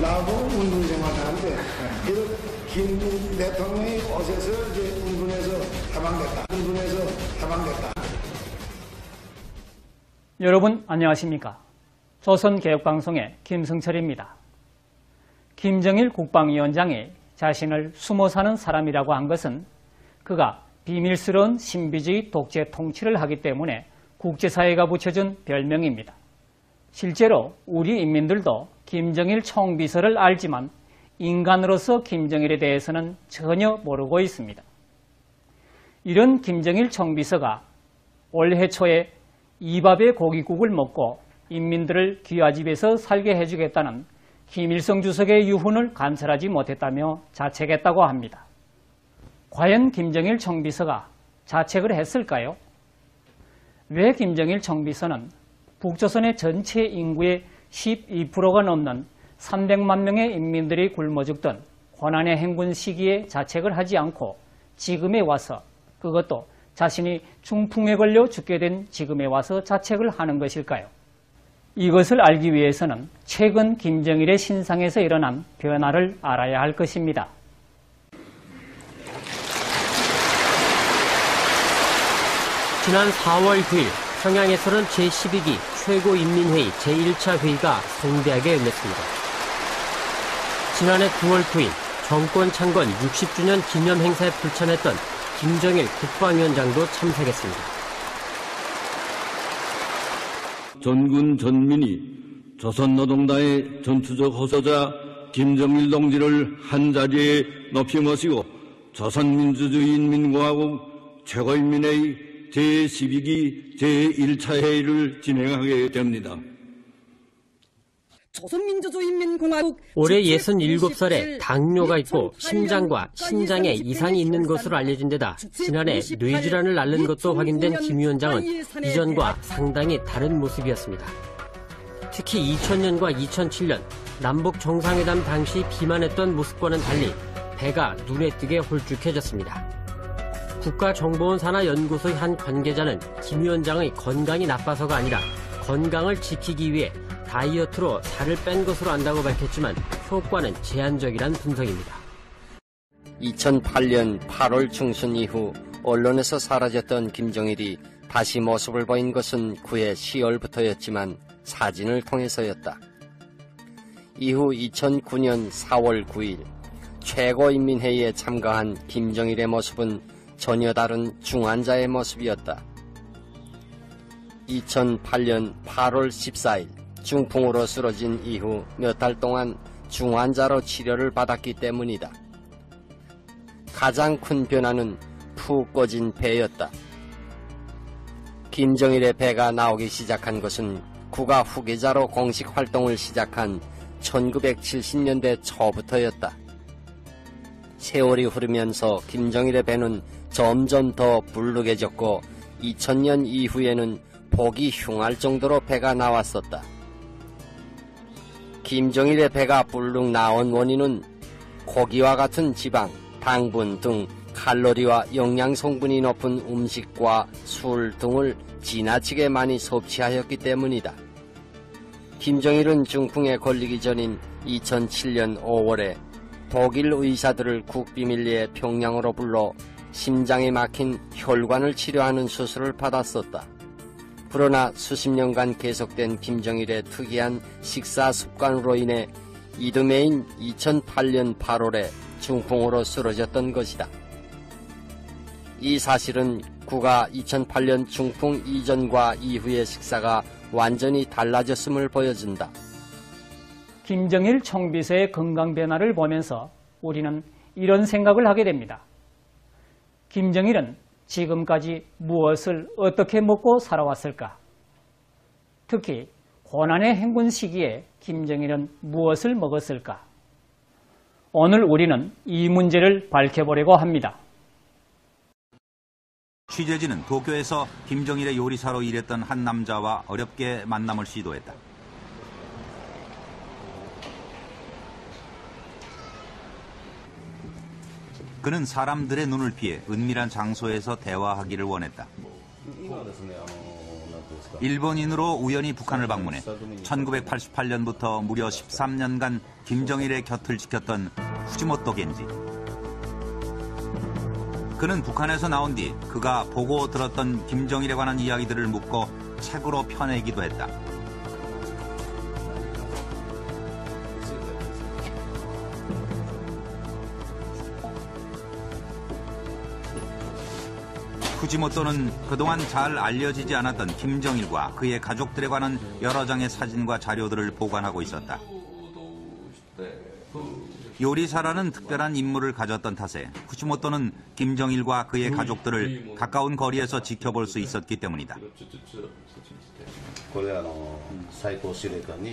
나하고 운동 생활하는데 그래서 김 대통령이 어제서 이제 운군에서 해방됐다. 여러분 안녕하십니까? 조선개혁방송의 김승철입니다. 김정일 국방위원장이 자신을 숨어 사는 사람이라고 한 것은 그가 비밀스러운 신비주의 독재 통치를 하기 때문에 국제사회가 붙여준 별명입니다. 실제로 우리 인민들도 김정일 총비서를 알지만 인간으로서 김정일에 대해서는 전혀 모르고 있습니다. 이런 김정일 총비서가 올해 초에 이밥의 고깃국을 먹고 인민들을 귀화집에서 살게 해주겠다는 김일성 주석의 유훈을 관찰하지 못했다며 자책했다고 합니다. 과연 김정일 총비서가 자책을 했을까요? 왜 김정일 총비서는 북조선의 전체 인구의 12%가 넘는 300만 명의 인민들이 굶어 죽던 고난의 행군 시기에 자책을 하지 않고 지금에 와서, 그것도 자신이 중풍에 걸려 죽게 된 지금에 와서 자책을 하는 것일까요? 이것을 알기 위해서는 최근 김정일의 신상에서 일어난 변화를 알아야 할 것입니다. 지난 4월 9일 평양에서는 제12기 최고인민회의 제1차 회의가 성대하게 열렸습니다. 지난해 9월 9일 정권 창건 60주년 기념 행사에 불참했던 김정일 국방위원장도 참석했습니다. 전군 전민이 조선노동당의 전투적 호소자 김정일 동지를 한자리에 높이 모시고 조선민주주의인민공화국 최고인민회의 제12기 제1차 회의를 진행하게 됩니다. 올해 67살에 당뇨가 있고 심장과 신장에 이상이 있는 것으로 알려진 데다 지난해 뇌질환을 앓는 것도 확인된 김 위원장은 이전과 상당히 다른 모습이었습니다. 특히 2000년과 2007년 남북 정상회담 당시 비만했던 모습과는 달리 배가 눈에 띄게 홀쭉해졌습니다. 국가정보원 산하연구소의 한 관계자는 김 위원장의 건강이 나빠서가 아니라 건강을 지키기 위해 다이어트로 살을 뺀 것으로 안다고 밝혔지만 효과는 제한적이란 분석입니다. 2008년 8월 중순 이후 언론에서 사라졌던 김정일이 다시 모습을 보인 것은 그해 10월부터였지만 사진을 통해서였다. 이후 2009년 4월 9일 최고인민회의에 참가한 김정일의 모습은 전혀 다른 중환자의 모습이었다. 2008년 8월 14일 중풍으로 쓰러진 이후 몇 달 동안 중환자로 치료를 받았기 때문이다. 가장 큰 변화는 푹 꺼진 배였다. 김정일의 배가 나오기 시작한 것은 그가 후계자로 공식 활동을 시작한 1970년대 초부터였다. 세월이 흐르면서 김정일의 배는 점점 더 불룩해졌고 2000년 이후에는 보기 흉할 정도로 배가 나왔었다. 김정일의 배가 불룩 나온 원인은 고기와 같은 지방, 당분 등 칼로리와 영양 성분이 높은 음식과 술 등을 지나치게 많이 섭취하였기 때문이다. 김정일은 중풍에 걸리기 전인 2007년 5월에 독일 의사들을 국비밀리에 평양으로 불러 심장에 막힌 혈관을 치료하는 수술을 받았었다. 그러나 수십 년간 계속된 김정일의 특이한 식사 습관으로 인해 이듬해인 2008년 8월에 중풍으로 쓰러졌던 것이다. 이 사실은 그가 2008년 중풍 이전과 이후의 식사가 완전히 달라졌음을 보여준다. 김정일 총비서의 건강 변화를 보면서 우리는 이런 생각을 하게 됩니다. 김정일은 지금까지 무엇을 어떻게 먹고 살아왔을까? 특히 고난의 행군 시기에 김정일은 무엇을 먹었을까? 오늘 우리는 이 문제를 밝혀보려고 합니다. 취재진은 도쿄에서 김정일의 요리사로 일했던 한 남자와 어렵게 만남을 시도했다. 그는 사람들의 눈을 피해 은밀한 장소에서 대화하기를 원했다. 일본인으로 우연히 북한을 방문해 1988년부터 무려 13년간 김정일의 곁을 지켰던 후지모토 겐지. 그는 북한에서 나온 뒤 그가 보고 들었던 김정일에 관한 이야기들을 묻고 책으로 펴내기도 했다. 후지모토는 그동안 잘 알려지지 않았던 김정일과 그의 가족들에 관한 여러 장의 사진과 자료들을 보관하고 있었다. 요리사라는 특별한 임무를 가졌던 탓에 후지모토는 김정일과 그의 가족들을 가까운 거리에서 지켜볼 수 있었기 때문이다.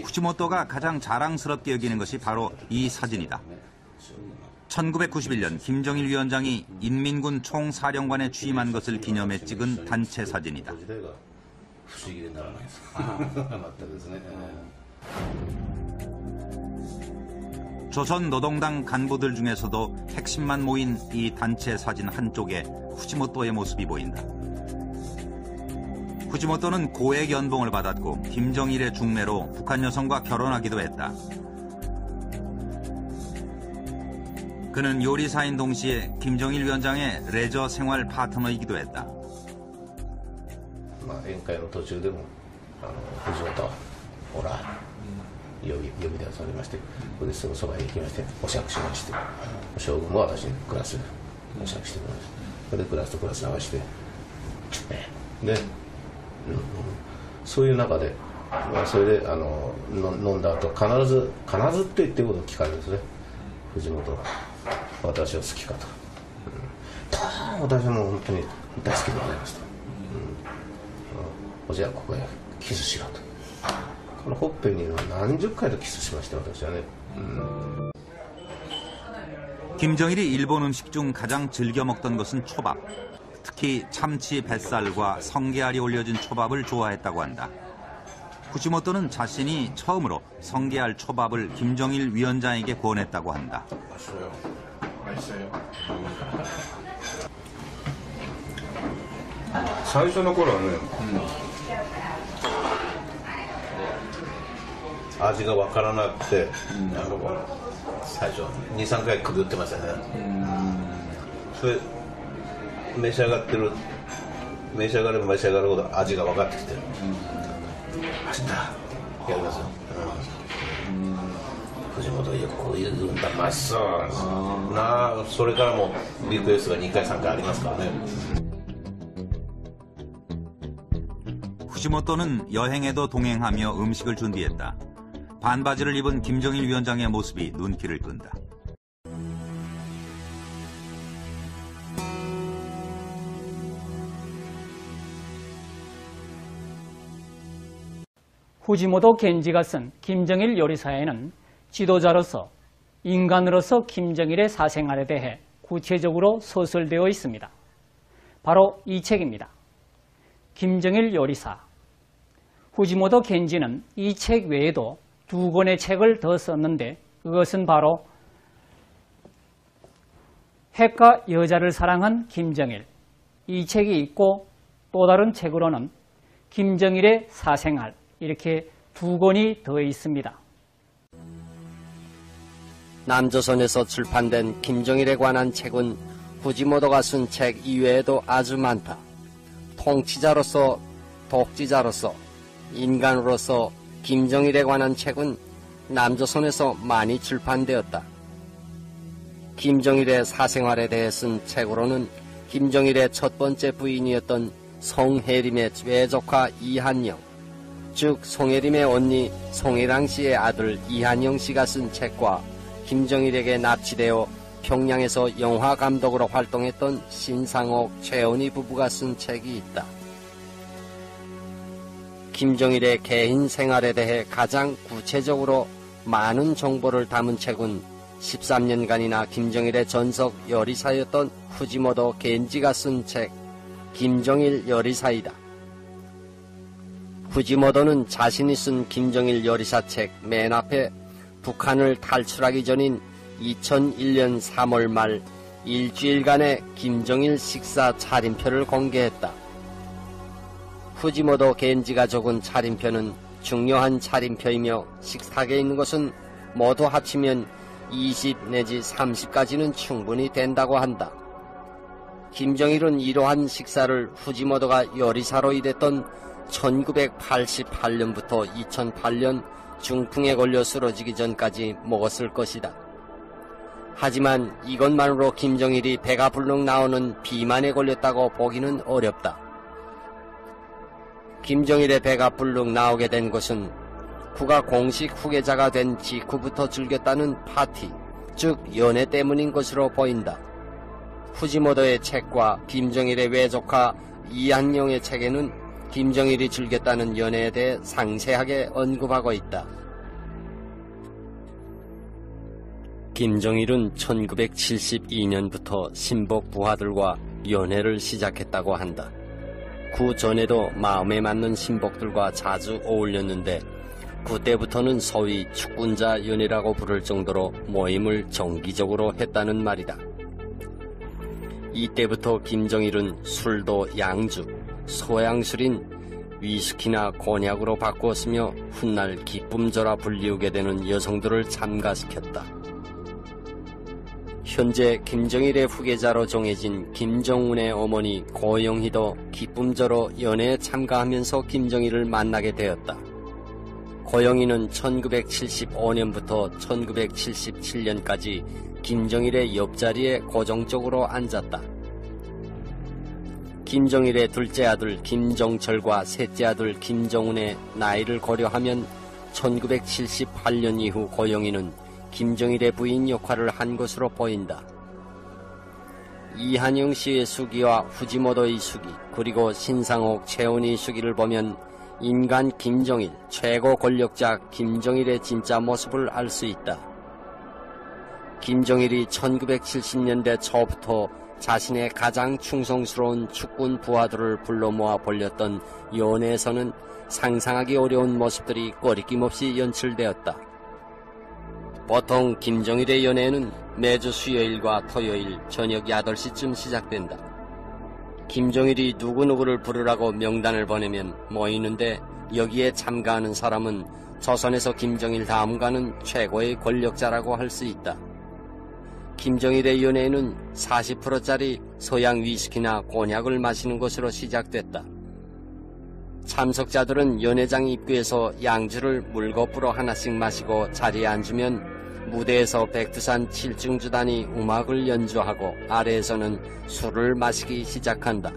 후지모토가 가장 자랑스럽게 여기는 것이 바로 이 사진이다. 1991년 김정일 위원장이 인민군 총사령관에 취임한 것을 기념해 찍은 단체 사진이다. 조선노동당 간부들 중에서도 핵심만 모인 이 단체 사진 한쪽에 후지모토의 모습이 보인다. 후지모토는 고액 연봉을 받았고 김정일의 중매로 북한 여성과 결혼하기도 했다. 그는 요리사인 동시에 김정일 위원장의 레저 생활 파트너이기도 했다. 宴会の途中でも藤本ほら呼び出されまして、それですぐそばへ行きましてお酌しまして、将軍も私にクラスお酌してくれました。それでクラスとクラス合わせて、で、そういう中で、それで飲んだ後必ずって言ってることを聞かれるんですね。藤本が私を好きかと。私はもう本当に大好きでございますと。じゃあここへキスしろと。このほっぺには何十回とキスしました私はね。 김정일이 일본 음식 중 가장 즐겨 먹던 것은 초밥. 특히 참치 뱃살과 성게알이 올려진 초밥을 좋아했다고 한다. 후지모토는 자신이 처음으로 성게알 초밥을 김정일 위원장에게 권했다고 한다. 맛있어요. 最初の頃はね、味が分からなくて、最初2、3回くぐってましたね。それ召し上がれば召し上がるほど味が分かってきて、明日やりますよ。藤本よくこういうんだ、まっそうなあ。それからもリクエストが2回3回ありますからね。 후지모토는 여행에도 동행하며 음식을 준비했다. 반바지를 입은 김정일 위원장의 모습이 눈길을 끈다. 후지모토 겐지가 쓴 김정일 요리사에는 지도자로서 인간으로서 김정일의 사생활에 대해 구체적으로 서술되어 있습니다. 바로 이 책입니다. 김정일 요리사. 후지모토 겐지는 이 책 외에도 2권의 책을 더 썼는데 그것은 바로 핵과 여자를 사랑한 김정일. 이 책이 있고 또 다른 책으로는 김정일의 사생활. 이렇게 2권이 더 있습니다. 남조선에서 출판된 김정일에 관한 책은 후지모토가 쓴 책 이외에도 아주 많다. 통치자로서, 독지자로서, 인간으로서 김정일에 관한 책은 남조선에서 많이 출판되었다. 김정일의 사생활에 대해 쓴 책으로는 김정일의 첫 번째 부인이었던 송혜림의 외조카 이한영, 즉 송혜림의 언니 송혜랑 씨의 아들 이한영 씨가 쓴 책과 김정일에게 납치되어 평양에서 영화 감독으로 활동했던 신상옥, 최은희 부부가 쓴 책이 있다. 김정일의 개인 생활에 대해 가장 구체적으로 많은 정보를 담은 책은 13년간이나 김정일의 전속 요리사였던 후지모토 겐지가 쓴 책 김정일 요리사이다. 후지모토는 자신이 쓴 김정일 요리사 책 맨 앞에 북한을 탈출하기 전인 2001년 3월 말 일주일간의 김정일 식사 차림표를 공개했다. 후지모토 겐지가 적은 차림표는 중요한 차림표이며 식탁에 있는 것은 모두 합치면 20 내지 30까지는 충분히 된다고 한다. 김정일은 이러한 식사를 후지모토가 요리사로 일했던 1988년부터 2008년 중풍에 걸려 쓰러지기 전까지 먹었을 것이다. 하지만 이것만으로 김정일이 배가 불룩 나오는 비만에 걸렸다고 보기는 어렵다. 김정일의 배가 불룩 나오게 된 것은 그가 공식 후계자가 된 직후부터 즐겼다는 파티, 즉 연애 때문인 것으로 보인다. 후지모토의 책과 김정일의 외조카 이한용의 책에는 김정일이 즐겼다는 연애에 대해 상세하게 언급하고 있다. 김정일은 1972년부터 신복 부하들과 연애를 시작했다고 한다. 그 전에도 마음에 맞는 신복들과 자주 어울렸는데 그때부터는 소위 축군자 연애라고 부를 정도로 모임을 정기적으로 했다는 말이다. 이때부터 김정일은 술도 양주, 소양술인 위스키나 곤약으로 바꾸었으며 훗날 기쁨조라 불리우게 되는 여성들을 참가시켰다. 현재 김정일의 후계자로 정해진 김정은의 어머니 고영희도 기쁨조로 연애에 참가하면서 김정일을 만나게 되었다. 고영희는 1975년부터 1977년까지 김정일의 옆자리에 고정적으로 앉았다. 김정일의 둘째 아들 김정철과 셋째 아들 김정은의 나이를 고려하면 1978년 이후 고영희는 김정일의 부인 역할을 한 것으로 보인다. 이한용 씨의 수기와 후지모토의 수기, 그리고 신상옥, 최은희 수기를 보면 인간 김정일, 최고 권력자 김정일의 진짜 모습을 알 수 있다. 김정일이 1970년대 초부터 자신의 가장 충성스러운 축군 부하들을 불러 모아 벌렸던 연애에서는 상상하기 어려운 모습들이 꺼리낌 없이 연출되었다. 보통 김정일의 연애는 매주 수요일과 토요일 저녁 8시쯤 시작된다. 김정일이 누구누구를 부르라고 명단을 보내면 모이는데 여기에 참가하는 사람은 조선에서 김정일 다음 가는 최고의 권력자라고 할 수 있다. 김정일의 연애는 40%짜리 서양 위스키나 곤약을 마시는 것으로 시작됐다. 참석자들은 연회장 입구에서 양주를 물거ப்பு로 하나씩 마시고 자리에 앉으면 무대에서 백두산 7중주단이 음악을 연주하고 아래에서는 술을 마시기 시작한다.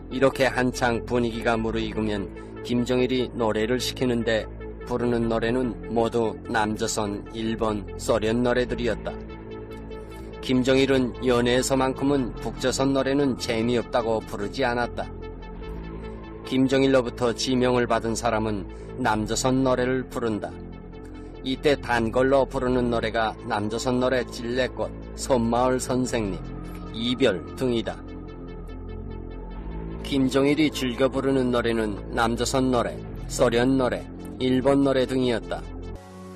이렇게 한창 분위기가 무르익으면 김정일이 노래를 시키는데 부르는 노래는 모두 남조선, 일본, 소련 노래들이었다. 김정일은 연애에서만큼은 북조선 노래는 재미없다고 부르지 않았다. 김정일로부터 지명을 받은 사람은 남조선 노래를 부른다. 이때 단걸로 부르는 노래가 남조선 노래 찔레꽃, 섬마을 선생님, 이별 등이다. 김정일이 즐겨 부르는 노래는 남조선 노래, 소련 노래, 일본 노래 등이었다.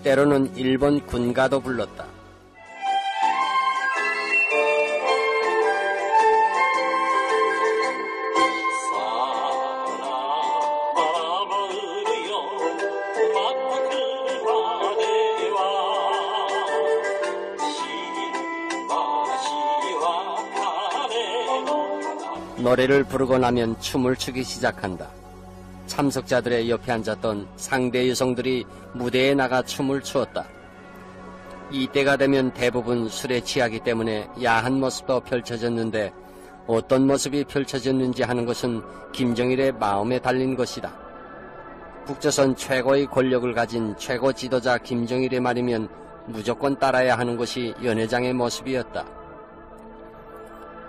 때로는 일본 군가도 불렀다. 노래를 부르고 나면 춤을 추기 시작한다. 참석자들의 옆에 앉았던 상대 여성들이 무대에 나가 춤을 추었다. 이때가 되면 대부분 술에 취하기 때문에 야한 모습도 펼쳐졌는데 어떤 모습이 펼쳐졌는지 하는 것은 김정일의 마음에 달린 것이다. 북조선 최고의 권력을 가진 최고 지도자 김정일의 말이면 무조건 따라야 하는 것이 연회장의 모습이었다.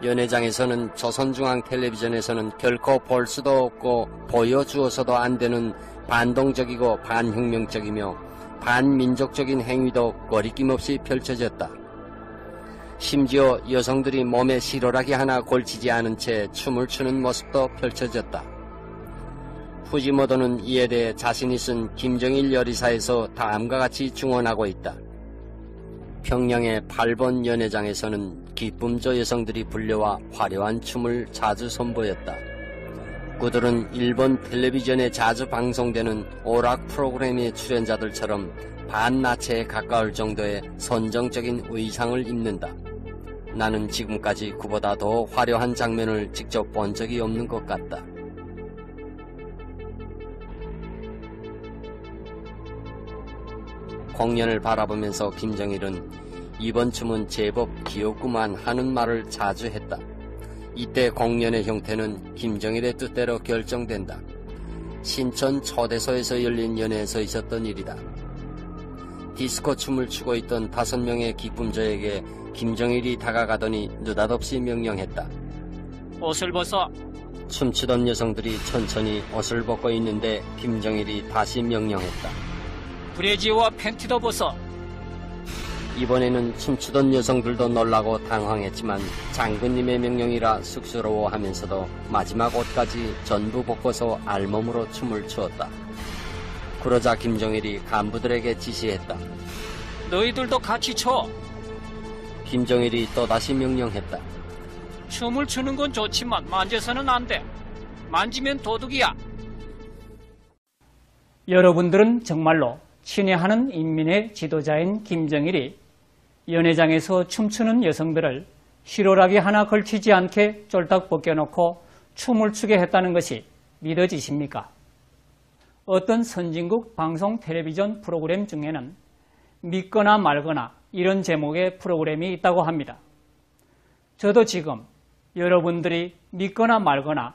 연회장에서는 조선중앙텔레비전에서는 결코 볼 수도 없고 보여주어서도 안 되는 반동적이고 반혁명적이며 반민족적인 행위도 거리낌 없이 펼쳐졌다. 심지어 여성들이 몸에 실오라기 하나 걸치지 않은 채 춤을 추는 모습도 펼쳐졌다. 후지모토는 이에 대해 자신이 쓴 김정일 열의사에서 다음과 같이 증언하고 있다. 평양의 8번 연회장에서는 기쁨조 여성들이 불려와 화려한 춤을 자주 선보였다. 그들은 일본 텔레비전에 자주 방송되는 오락 프로그램의 출연자들처럼 반나체에 가까울 정도의 선정적인 의상을 입는다. 나는 지금까지 그보다 더 화려한 장면을 직접 본 적이 없는 것 같다. 공연을 바라보면서 김정일은 이번 춤은 제법 귀엽구만 하는 말을 자주 했다. 이때 공연의 형태는 김정일의 뜻대로 결정된다. 신천 초대소에서 열린 연회에서 있었던 일이다. 디스코 춤을 추고 있던 5명의 기쁨조에게 김정일이 다가가더니 느닷없이 명령했다. 옷을 벗어. 춤추던 여성들이 천천히 옷을 벗고 있는데 김정일이 다시 명령했다. 브래지와 팬티도 벗어. 이번에는 춤추던 여성들도 놀라고 당황했지만 장군님의 명령이라 쑥스러워하면서도 마지막 옷까지 전부 벗고서 알몸으로 춤을 추었다. 그러자 김정일이 간부들에게 지시했다. 너희들도 같이 춰. 김정일이 또다시 명령했다. 춤을 추는 건 좋지만 만져서는 안 돼. 만지면 도둑이야. 여러분들은 정말로 친애하는 인민의 지도자인 김정일이 연회장에서 춤추는 여성들을 실오라기 하나 걸치지 않게 쫄딱 벗겨놓고 춤을 추게 했다는 것이 믿어지십니까? 어떤 선진국 방송 텔레비전 프로그램 중에는 믿거나 말거나 이런 제목의 프로그램이 있다고 합니다. 저도 지금 여러분들이 믿거나 말거나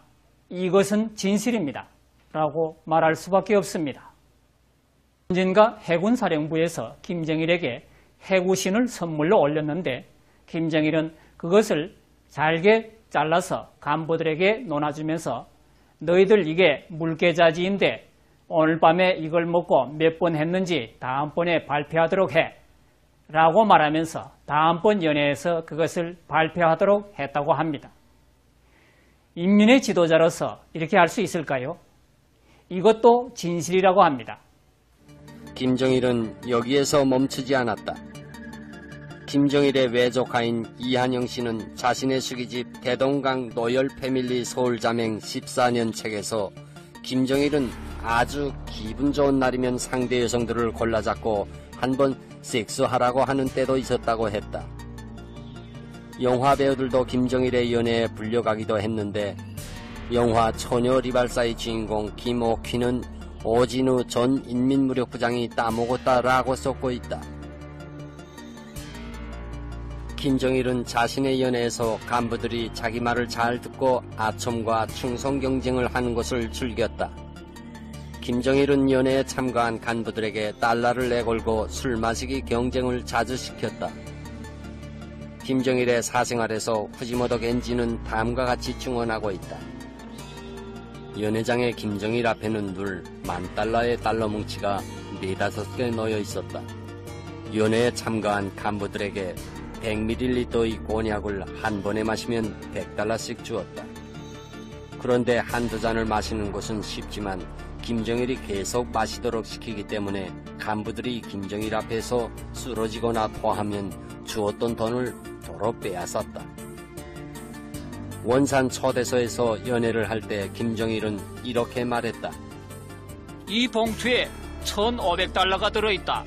이것은 진실입니다 라고 말할 수밖에 없습니다. 언젠가 해군사령부에서 김정일에게 해구신을 선물로 올렸는데 김정일은 그것을 잘게 잘라서 간부들에게 논아주면서 너희들 이게 물개자지인데 오늘 밤에 이걸 먹고 몇 번 했는지 다음번에 발표하도록 해 라고 말하면서 다음번 연회에서 그것을 발표하도록 했다고 합니다. 인민의 지도자로서 이렇게 할 수 있을까요? 이것도 진실이라고 합니다. 김정일은 여기에서 멈추지 않았다. 김정일의 외조카인 이한영 씨는 자신의 수기집 대동강 노열 패밀리 서울자맹 14년 책에서 김정일은 아주 기분 좋은 날이면 상대 여성들을 골라잡고 한번 섹스하라고 하는 때도 있었다고 했다. 영화 배우들도 김정일의 연애에 불려가기도 했는데 영화 처녀 리발사의 주인공 김옥희는 오진우 전 인민무력부장이 따먹었다라고 썼고 있다. 김정일은 자신의 연애에서 간부들이 자기 말을 잘 듣고 아첨과 충성 경쟁을 하는 것을 즐겼다. 김정일은 연애에 참가한 간부들에게 달러를 내걸고 술 마시기 경쟁을 자주 시켰다. 김정일의 사생활에서 후지모토 겐지는 다음과 같이 증언하고 있다. 연회장의 김정일 앞에는 늘 $10,000의 달러 뭉치가 4-5개 놓여 있었다. 연회에 참가한 간부들에게 100ml의 곤약을 한 번에 마시면 $100씩 주었다. 그런데 한두 잔을 마시는 것은 쉽지만 김정일이 계속 마시도록 시키기 때문에 간부들이 김정일 앞에서 쓰러지거나 토하면 주었던 돈을 도로 빼앗았다. 원산 초대소에서 연회를 할 때 김정일은 이렇게 말했다. 이 봉투에 $1,500가 들어있다.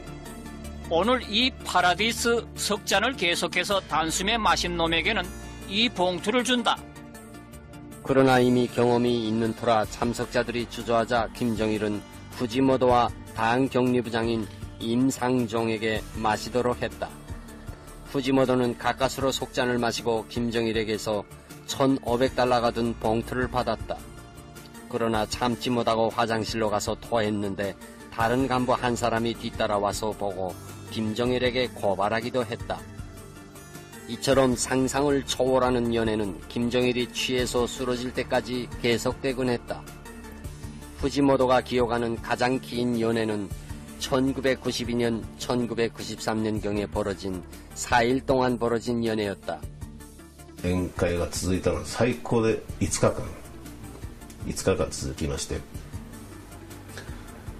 오늘 이 파라디스 석잔을 계속해서 단숨에 마신 놈에게는 이 봉투를 준다. 그러나 이미 경험이 있는 터라 참석자들이 주저하자 김정일은 후지모토와 당 격리부장인 임상종에게 마시도록 했다. 후지모토는 가까스로 속잔을 마시고 김정일에게서 $1,500가 든 봉투를 받았다. 그러나 참지 못하고 화장실로 가서 토했는데 다른 간부 한 사람이 뒤따라와서 보고 김정일에게 고발하기도 했다. 이처럼 상상을 초월하는 연애는 김정일이 취해서 쓰러질 때까지 계속되곤 했다. 후지모토가 기억하는 가장 긴 연애는 1992년, 1993년경에 벌어진 4일 동안 벌어진 연애였다. 宴会が続いたのは最高で5日間続きまして、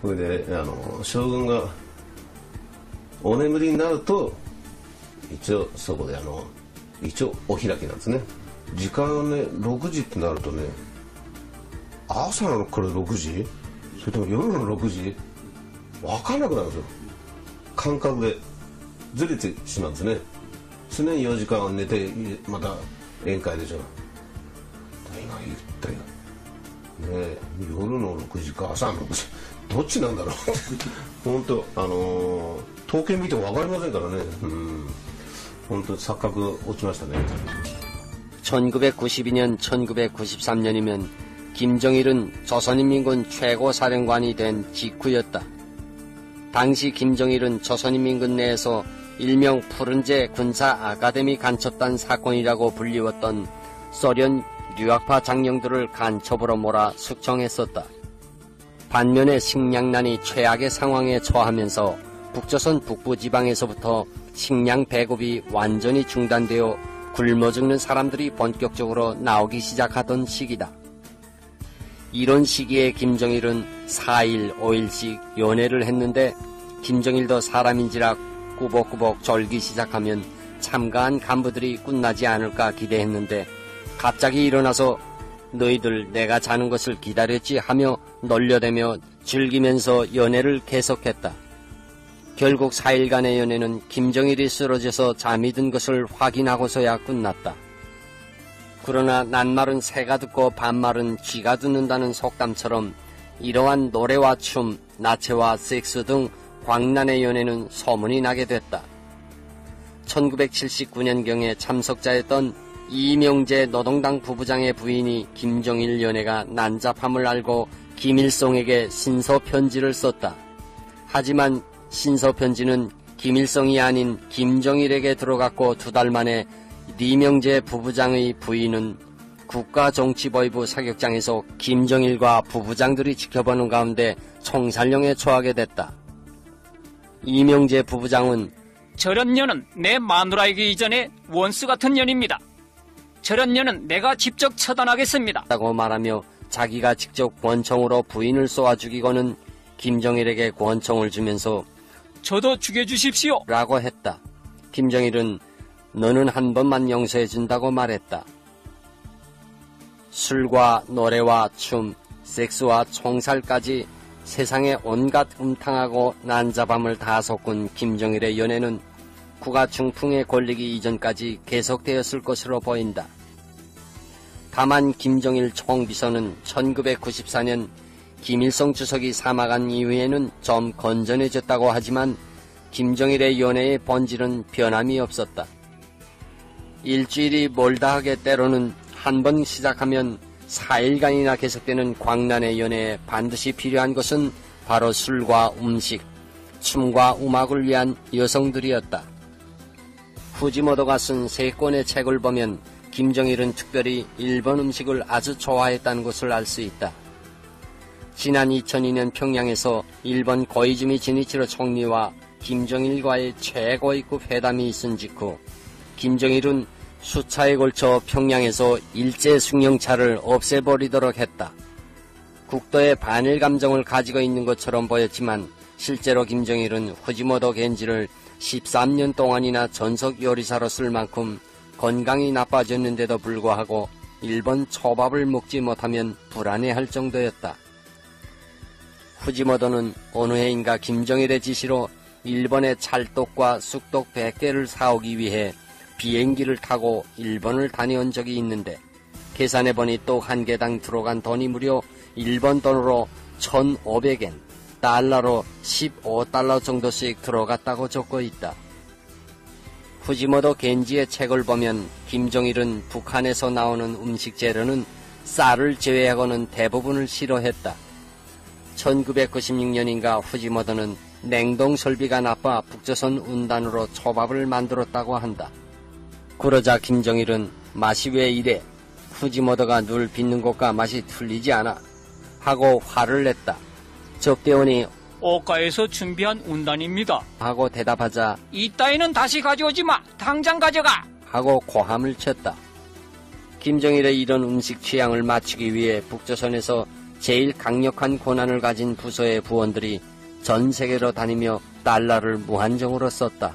それで将軍がお眠りになると一応そこで一応お開きなんですね。時間ね6時ってなるとね、朝のこれ6時それとも夜の6時分かんなくなるんですよ。感覚でずれてしまうんですね。常に4時間寝てまた宴会でしょ。今言ったよね、夜の6時か朝の6時どっちなんだろう本当統計見ても分かりませんからね。本当錯覚落ちましたね。 1992년, 1993년이면 김정일은 조선인민군 최고사령관이 된 직후였다. 당시 김정일은 조선인민군 내에서 일명 푸른제 군사 아카데미 간첩단 사건이라고 불리웠던 소련 유학파 장령들을 간첩으로 몰아 숙청했었다. 반면에 식량난이 최악의 상황에 처하면서 북조선 북부 지방에서부터 식량 배급이 완전히 중단되어 굶어 죽는 사람들이 본격적으로 나오기 시작하던 시기다. 이런 시기에 김정일은 4일, 5일씩 연애를 했는데 김정일도 사람인지라 꾸벅꾸벅 졸기 시작하면 참가한 간부들이 끝나지 않을까 기대했는데 갑자기 일어나서 너희들 내가 자는 것을 기다렸지 하며 놀려대며 즐기면서 연애를 계속했다. 결국 4일간의 연애는 김정일이 쓰러져서 잠이 든 것을 확인하고서야 끝났다. 그러나 낱말은 새가 듣고 반말은 쥐가 듣는다는 속담처럼 이러한 노래와 춤, 나체와 섹스 등 광란의 연애는 소문이 나게 됐다. 1979년경에 참석자였던 이명재 노동당 부부장의 부인이 김정일 연애가 난잡함을 알고 김일성에게 신서 편지를 썼다. 하지만 신서 편지는 김일성이 아닌 김정일에게 들어갔고 2달 만에 이명재 부부장의 부인은 국가정치보위부 사격장에서 김정일과 부부장들이 지켜보는 가운데 총살령에 처하게 됐다. 이명재 부부장은 저런 년은 내 마누라이기 이전에 원수 같은 년입니다. 저런 년은 내가 직접 처단하겠습니다. 라고 말하며 자기가 직접 권총으로 부인을 쏘아 죽이고는 김정일에게 권총을 주면서 저도 죽여주십시오 라고 했다. 김정일은 너는 한 번만 용서해준다고 말했다. 술과 노래와 춤, 섹스와 총살까지 세상의 온갖 음탕하고 난잡함을 다 섞은 김정일의 연애는 국가 중풍에 걸리기 이전까지 계속되었을 것으로 보인다. 다만 김정일 총비서는 1994년 김일성 주석이 사망한 이후에는 좀 건전해졌다고 하지만 김정일의 연애의 본질은 변함이 없었다. 일주일이 멀다 하게 때로는 한 번 시작하면 4일간이나 계속되는 광란의 연애에 반드시 필요한 것은 바로 술과 음식, 춤과 음악을 위한 여성들이었다. 후지모토가 쓴 3권의 책을 보면 김정일은 특별히 일본 음식을 아주 좋아했다는 것을 알 수 있다. 지난 2002년 평양에서 일본 고이즈미 지니치로 총리와 김정일과의 최고위급 회담이 있은 직후 김정일은 수차에 걸쳐 평양에서 일제 승용차를 없애버리도록 했다. 국도의 반일 감정을 가지고 있는 것처럼 보였지만 실제로 김정일은 후지모토 겐지를 13년 동안이나 전속 요리사로 쓸 만큼 건강이 나빠졌는데도 불구하고 일본 초밥을 먹지 못하면 불안해할 정도였다. 후지모토는 어느 해인가 김정일의 지시로 일본의 찰떡과 쑥떡 100개를 사오기 위해 비행기를 타고 일본을 다녀온 적이 있는데 계산해보니 떡 한 개당 들어간 돈이 무려 일본 돈으로 1,500엔, 달러로 15달러 정도씩 들어갔다고 적고 있다. 후지모토 겐지의 책을 보면 김정일은 북한에서 나오는 음식 재료는 쌀을 제외하고는 대부분을 싫어했다. 1996년인가 후지모토는 냉동 설비가 나빠 북조선 운단으로 초밥을 만들었다고 한다. 그러자 김정일은 맛이 왜 이래? 후지모더가 늘 빚는 것과 맛이 틀리지 않아? 하고 화를 냈다. 적대원이 옷가에서 준비한 운단입니다. 하고 대답하자 이 따위는 다시 가져오지 마. 당장 가져가. 하고 고함을 쳤다. 김정일의 이런 음식 취향을 맞추기 위해 북조선에서 제일 강력한 권한을 가진 부서의 부원들이 전 세계로 다니며 달러를 무한정으로 썼다.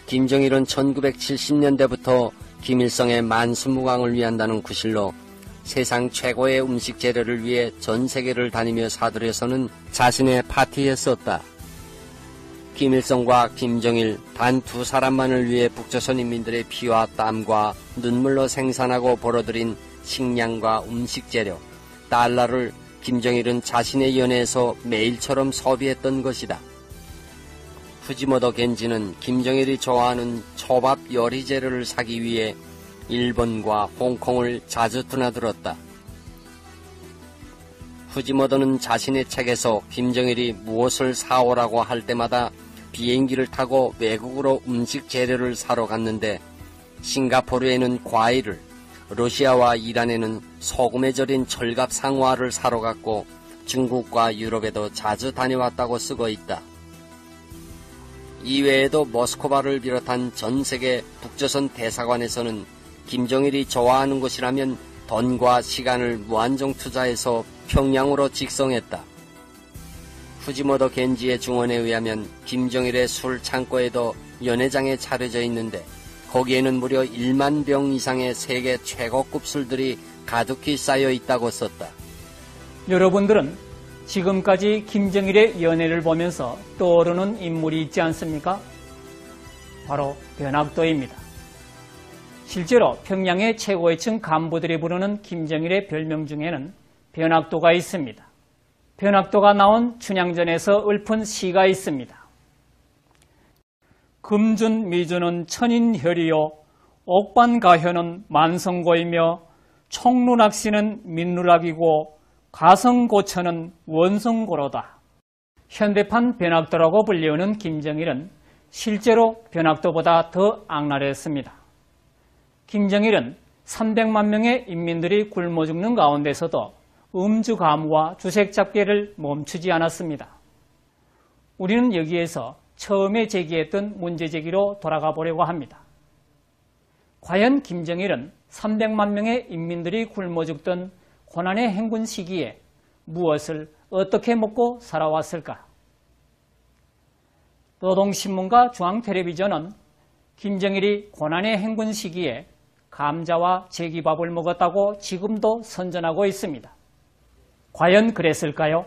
김정일은 1970년대부터 김일성의 만수무강을 위한다는 구실로 세상 최고의 음식 재료를 위해 전 세계를 다니며 사들여서는 자신의 파티에 썼다. 김일성과 김정일 단 두 사람만을 위해 북조선 인민들의 피와 땀과 눈물로 생산하고 벌어들인 식량과 음식 재료, 달러를 김정일은 자신의 연회에서 매일처럼 소비했던 것이다. 후지모토 겐지는 김정일이 좋아하는 초밥 요리 재료를 사기 위해 일본과 홍콩을 자주 드나들었다. 후지모토는 자신의 책에서 김정일이 무엇을 사오라고 할 때마다 비행기를 타고 외국으로 음식 재료를 사러 갔는데 싱가포르에는 과일을, 러시아와 이란에는 소금에 절인 철갑 상화를 사러 갔고 중국과 유럽에도 자주 다녀왔다고 쓰고 있다. 이외에도 모스크바를 비롯한 전 세계 북조선 대사관에서는 김정일이 좋아하는 곳이라면 돈과 시간을 무한정 투자해서 평양으로 직송했다. 후지모토 겐지의 증언에 의하면 김정일의 술 창고에도 연회장에 차려져 있는데 거기에는 무려 1만 병 이상의 세계 최고급 술들이 가득히 쌓여 있다고 썼다. 여러분들은 지금까지 김정일의 연회를 보면서 떠오르는 인물이 있지 않습니까? 바로 변학도입니다. 실제로 평양의 최고위층 간부들이 부르는 김정일의 별명 중에는 변학도가 있습니다. 변학도가 나온 춘향전에서 읊은 시가 있습니다. 금준 미주는 천인혈이요 옥반가현은 만성고이며 총루락시는 민루락이고 가성고천은 원성고로다. 현대판 변학도라고 불리우는 김정일은 실제로 변학도보다 더 악랄했습니다. 김정일은 300만 명의 인민들이 굶어 죽는 가운데서도 음주 가무와 주색 잡기를 멈추지 않았습니다. 우리는 여기에서 처음에 제기했던 문제 제기로 돌아가 보려고 합니다. 과연 김정일은 300만 명의 인민들이 굶어 죽던 고난의 행군 시기에 무엇을 어떻게 먹고 살아왔을까? 노동신문과 중앙텔레비전은 김정일이 고난의 행군 시기에 감자와 제기밥을 먹었다고 지금도 선전하고 있습니다. 과연 그랬을까요?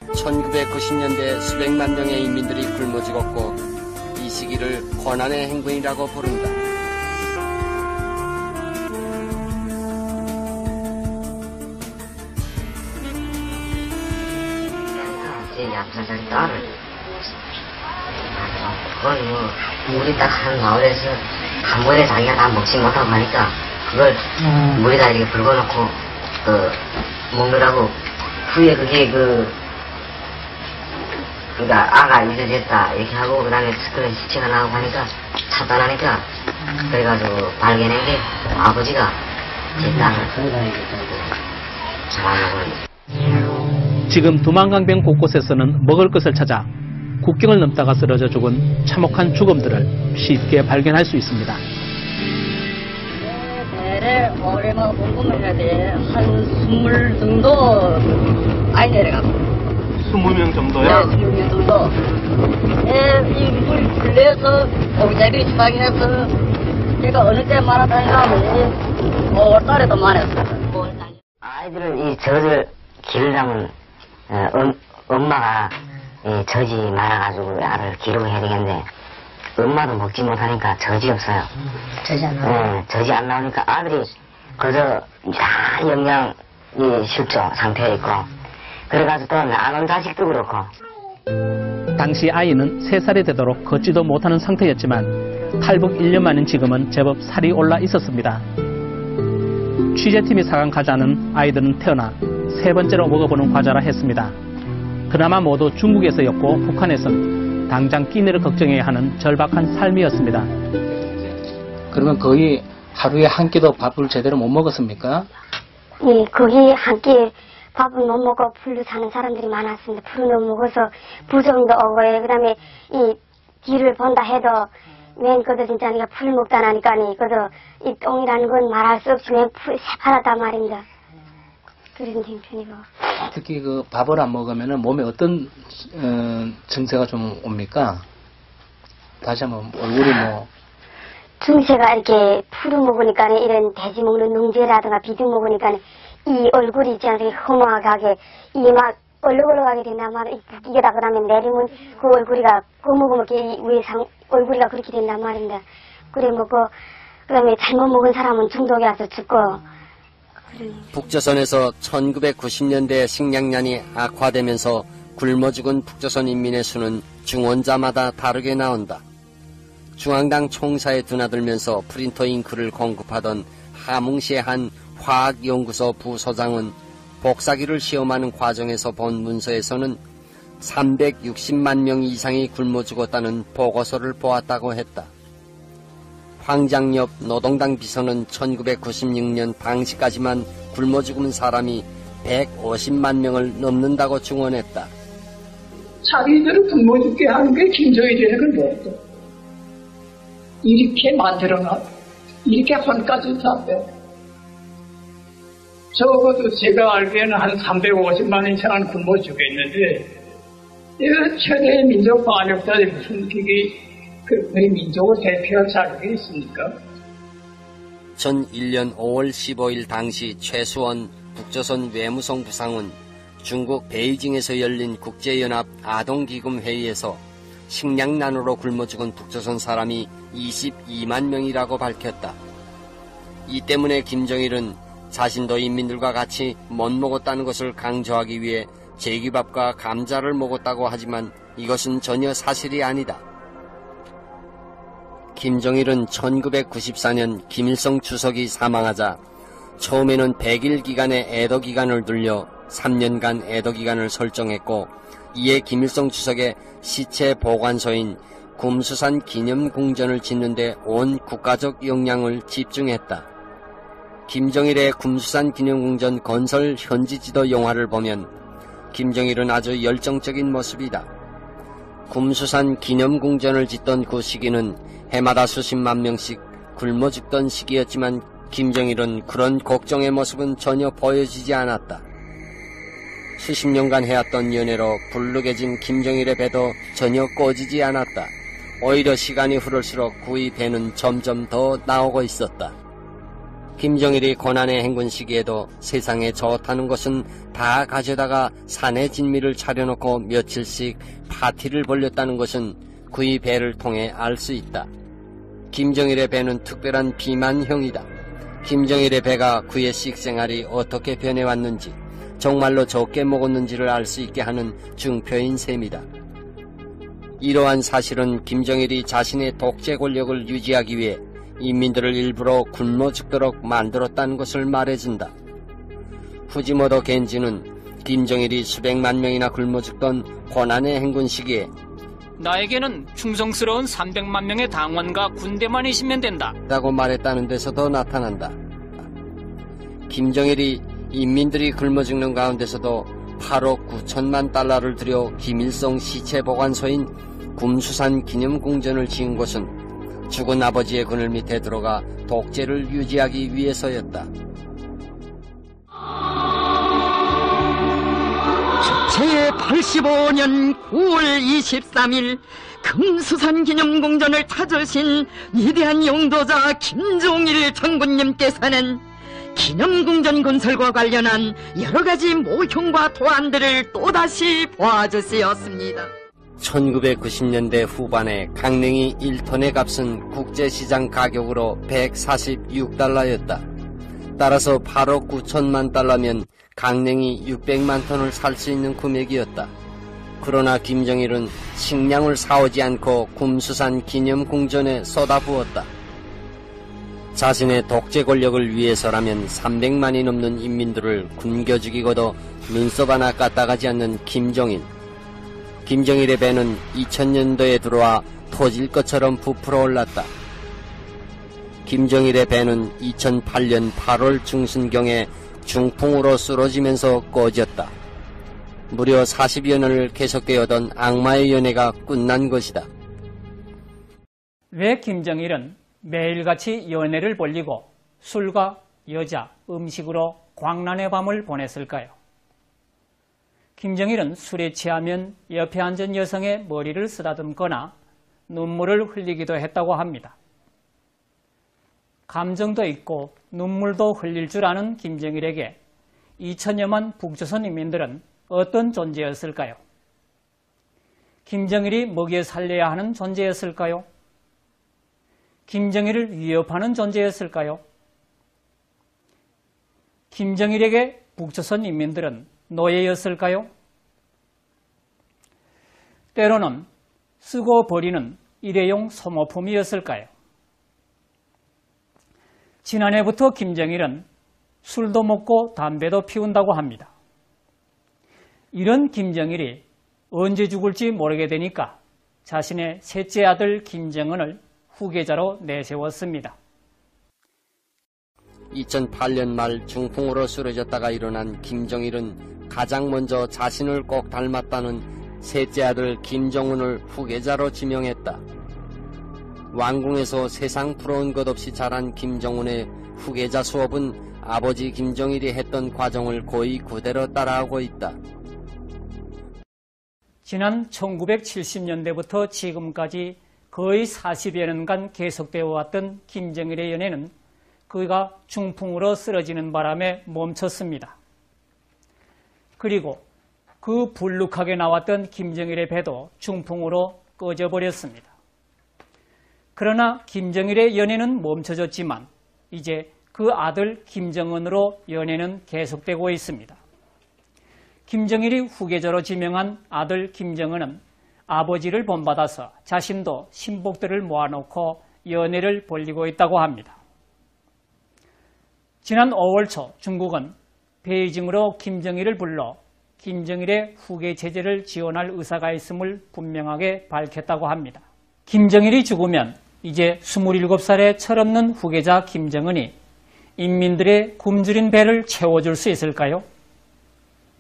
1990년대 수백만 명의 인민들이 굶어 죽었고 이 시기를 고난의 행군이라고 부른다. 제 얌전한 딸을 그걸 물이 딱 한 마을에서 한 번에 자기가 다 먹지 못하고 하니까 그걸 물에다 이렇게 붉어놓고 먹느라고 후에 그게 그러니까 아가 유죄됐다 이렇게 하고 그다음에 그런 시체가 나오고 하니까 차단하니까 그래가지고 발견한 게 아버지가 제 딸을 잡아먹은. 지금 두만강변 곳곳에서는 먹을 것을 찾아 국경을 넘다가 쓰러져 죽은 참혹한 죽음들을 쉽게 발견할 수 있습니다. 내래 오래만 공부를 해야 돼. 한 20 정도 많이 내려가고. 20명 정도요? 네, 20명 정도. 이 물이 풀려서 오기자비를 지방에서 제가 어느 때 말하다니까 5월달에도 말했어요. 아이들은 이 젖을 기르려면 엄마가 이 젖이 많아가지고 알을 기르고 해야 되겠는데 엄마도 먹지 못하니까 젖이 없어요. 젖이 안 나와요? 네, 젖이 안 나오니까 아들이 그저 다 영양이 실조 상태에 있고 그래가지고 또 나눈 자식도 그렇고. 당시 아이는 3살이 되도록 걷지도 못하는 상태였지만 탈북 1년 만인 지금은 제법 살이 올라 있었습니다. 취재팀이 사간 과자는 아이들은 태어나 3번째로 먹어보는 과자라 했습니다. 그나마 모두 중국에서였고 북한에서는 당장 끼니를 걱정해야 하는 절박한 삶이었습니다. 그러면 거의 하루에 한 끼도 밥을 제대로 못 먹었습니까? 예, 거기 한 끼 밥을 못 먹고 풀로 사는 사람들이 많았습니다. 풀을 못 먹어서 부정도 오고, 그 다음에 이 뒤를 본다 해도 맨 그도 진짜 니가 풀 먹다 나니까 그도 이 똥이라는 건 말할 수 없이 맨 풀 새파랗단 말입니다. 그런 형편이고. 특히 그 밥을 안 먹으면 몸에 어떤 증세가 좀 옵니까? 다시 한번 얼굴이 뭐 증세가 이렇게 풀을 먹으니까 이런 돼지 먹는 능제라든가 비등 먹으니까 이 얼굴이 있지 않습니까? 허무하게 이 막 얼룩얼룩하게 된단 말이에요. 이게다 그다음에 내리면 그 얼굴이가 먹으면 위상 얼굴이가 그렇게 된단 말입니다. 그래 먹고 그다음에 잘못 먹은 사람은 중독이 와서 죽고. 북조선에서 1990년대 식량난이 악화되면서 굶어 죽은 북조선 인민의 수는 중원자마다 다르게 나온다. 중앙당 총사에 드나들면서 프린터 잉크를 공급하던 하뭉시의 한 화학연구소 부소장은 복사기를 시험하는 과정에서 본 문서에서는 360만 명 이상이 굶어 죽었다는 보고서를 보았다고 했다. 황장엽 노동당 비서는 1996년 당시까지만 굶어 죽은 사람이 150만 명을 넘는다고 증언했다. 자기들을 굶어 죽게 하는 게 김정일이라는 걸 뭐였어? 이렇게 만들어놔. 이렇게 한까지 잡혀. 적어도 제가 알기에는 한 350만 이상은 굶어 죽겠는데, 이거 최대의 민족 반역자들이 무슨 그게 그 민족을 대표할 자격이 있습니까? 전 1년 5월 15일 당시 최수원 북조선 외무성 부상은 중국 베이징에서 열린 국제연합 아동기금 회의에서 식량난으로 굶어 죽은 북조선 사람이 22만 명이라고 밝혔다. 이 때문에 김정일은 자신도 인민들과 같이 못 먹었다는 것을 강조하기 위해 제기밥과 감자를 먹었다고 하지만 이것은 전혀 사실이 아니다. 김정일은 1994년 김일성 주석이 사망하자 처음에는 100일 기간의 애도기간을 dur려 3년간 애도기간을 설정했고, 이에 김일성 주석의 시체 보관소인 굼수산 기념궁전을 짓는 데 온 국가적 역량을 집중했다. 김정일의 굼수산 기념궁전 건설 현지 지도 영화를 보면 김정일은 아주 열정적인 모습이다. 굼수산 기념궁전을 짓던 그 시기는 해마다 수십만 명씩 굶어 죽던 시기였지만 김정일은 그런 걱정의 모습은 전혀 보여지지 않았다. 수십 년간 해왔던 연애로 불룩해진 김정일의 배도 전혀 꺼지지 않았다. 오히려 시간이 흐를수록 그의 배는 점점 더 나오고 있었다. 김정일이 고난의 행군 시기에도 세상에 좋다는 것은 다 가져다가 산에 진미를 차려놓고 며칠씩 파티를 벌렸다는 것은 그의 배를 통해 알 수 있다. 김정일의 배는 특별한 비만형이다. 김정일의 배가 그의 식생활이 어떻게 변해왔는지, 정말로 적게 먹었는지를 알 수 있게 하는 증표인 셈이다. 이러한 사실은 김정일이 자신의 독재 권력을 유지하기 위해 인민들을 일부러 굶어 죽도록 만들었다는 것을 말해준다. 후지모토 겐지는 김정일이 수백만 명이나 굶어 죽던 고난의 행군 시기에 나에게는 충성스러운 300만 명의 당원과 군대만 있으면 된다 라고 말했다는 데서도 나타난다. 김정일이 인민들이 굶어 죽는 가운데서도 8억 9천만 달러를 들여 김일성 시체 보관소인 굼수산 기념궁전을 지은 것은 죽은 아버지의 그늘 밑에 들어가 독재를 유지하기 위해서였다. 제85년 9월 23일 금수산 기념궁전을 찾으신 위대한 용도자 김종일 장군님께서는 기념궁전 건설과 관련한 여러가지 모형과 도안들을 또다시 보아주시었습니다. 1990년대 후반에 강냉이 1톤의 값은 국제시장 가격으로 146달러였다. 따라서 8억 9천만 달러면 강냉이 600만 톤을 살 수 있는 금액이었다. 그러나 김정일은 식량을 사오지 않고 굼수산 기념궁전에 쏟아부었다. 자신의 독재 권력을 위해서라면 300만이 넘는 인민들을 굶겨 죽이고도 눈썹 하나 까딱하지 않는 김정일. 김정일의 배는 2000년도에 들어와 터질 것처럼 부풀어 올랐다. 김정일의 배는 2008년 8월 중순경에 중풍으로 쓰러지면서 꺼졌다. 무려 40여 년을 계속되어던 악마의 연애가 끝난 것이다. 왜 김정일은 매일같이 연애를 벌리고 술과 여자, 음식으로 광란의 밤을 보냈을까요? 김정일은 술에 취하면 옆에 앉은 여성의 머리를 쓰다듬거나 눈물을 흘리기도 했다고 합니다. 감정도 있고 눈물도 흘릴 줄 아는 김정일에게 2천여만 북조선 인민들은 어떤 존재였을까요? 김정일이 먹여 살려야 하는 존재였을까요? 김정일을 위협하는 존재였을까요? 김정일에게 북조선 인민들은 노예였을까요? 때로는 쓰고 버리는 일회용 소모품이었을까요? 지난해부터 김정일은 술도 먹고 담배도 피운다고 합니다. 이런 김정일이 언제 죽을지 모르게 되니까 자신의 셋째 아들 김정은을 후계자로 내세웠습니다. 2008년 말 중풍으로 쓰러졌다가 일어난 김정일은 가장 먼저 자신을 꼭 닮았다는 셋째 아들 김정은을 후계자로 지명했다. 왕궁에서 세상 부러운 것 없이 자란 김정은의 후계자 수업은 아버지 김정일이 했던 과정을 거의 그대로 따라하고 있다. 지난 1970년대부터 지금까지 거의 40여 년간 계속되어 왔던 김정일의 연애는 그가 중풍으로 쓰러지는 바람에 멈췄습니다. 그리고 그 불룩하게 나왔던 김정일의 배도 중풍으로 꺼져버렸습니다. 그러나 김정일의 연애는 멈춰졌지만 이제 그 아들 김정은으로 연애는 계속되고 있습니다. 김정일이 후계자로 지명한 아들 김정은은 아버지를 본받아서 자신도 신복들을 모아놓고 연애를 벌이고 있다고 합니다. 지난 5월 초 중국은 베이징으로 김정일을 불러 김정일의 후계 체제를 지원할 의사가 있음을 분명하게 밝혔다고 합니다. 김정일이 죽으면 이제 27살의 철없는 후계자 김정은이 인민들의 굶주린 배를 채워줄 수 있을까요?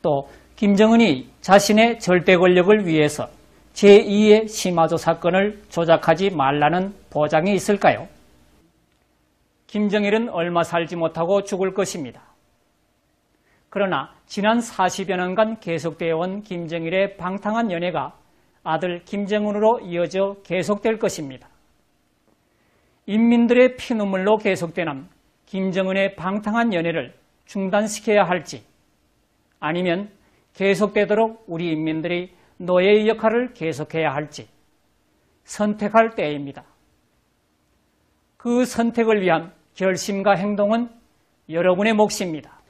또 김정은이 자신의 절대 권력을 위해서 제2의 심화조 사건을 조작하지 말라는 보장이 있을까요? 김정일은 얼마 살지 못하고 죽을 것입니다. 그러나 지난 40여 년간 계속되어 온 김정일의 방탕한 연애가 아들 김정은으로 이어져 계속될 것입니다. 인민들의 피눈물로 계속되는 김정은의 방탕한 연애를 중단시켜야 할지 아니면 계속되도록 우리 인민들이 노예의 역할을 계속해야 할지 선택할 때입니다. 그 선택을 위한 결심과 행동은 여러분의 몫입니다.